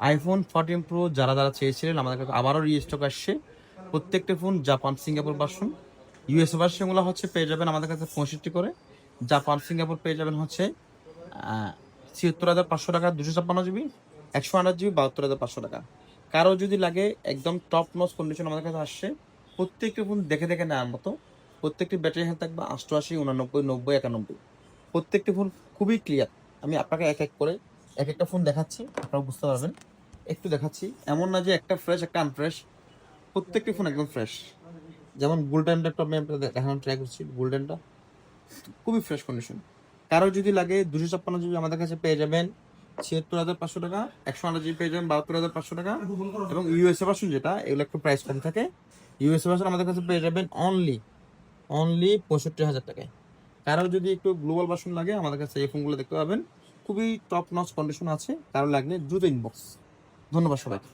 IPhone 14 pro যারা যারা চেয়েছিলেন আমাদের কাছে আবারও রিস্টক আসছে। প্রত্যেকটা phone Japan Singapore version, US ভার্সনগুলো হচ্ছে পেয়ে যাবেন আমাদের কাছে 65 করে, জাপান সিঙ্গাপুর পেয়ে যাবেন হচ্ছে 76,500 টাকা, 256 জিবি, 128 জিবি, 72,500 টাকা। কারো যদি লাগে একদম টপ নচ কন্ডিশন আমাদের কাছে আসছে, প্রত্যেকটা ফোন দেখে দেখে নেওয়ার মতো। প্রত্যেকটি ব্যাটারি হেলথ থাকবে 88, 89, 90, 91। প্রত্যেকটি ফোন খুবই ক্লিয়ার। আমি আপনাকে এক এক করে এক একটা ফোন দেখাচ্ছি, আপনারা বুঝতে পারবেন। একটু দেখাচ্ছি, এমন না যে একটা ফ্রেশ একটা আনফ্রেশ, প্রত্যেকটি ফোন একদম ফ্রেশ। যেমন গোল্ডেনটা একটু আমি আপনাদের দেখানোর ট্রাই করছি, গোল্ডেনটা খুবই ফ্রেশ কন্ডিশন। কারো যদি লাগে 256 জিবি আমাদের কাছে পেয়ে যাবেন 76,500 টাকা, 128 জিবি পেয়ে যাবেন 72,500 টাকা। এবং ইউএসএ ভার্সন যেটা, এগুলো একটু প্রাইস কম থাকে। ইউএসএ ভার্সন আমাদের কাছে পেয়ে যাবেন অনলি 65,000 টাকায়। কারো যদি একটু গ্লোবাল ভার্সন লাগে আমাদের কাছে এই ফোনগুলো দেখতে পাবেন, খুবই টপ নচ কন্ডিশন আছে। কারো লাগলে দ্রুত ইনবক্স। ধন্যবাদ সবাইকে।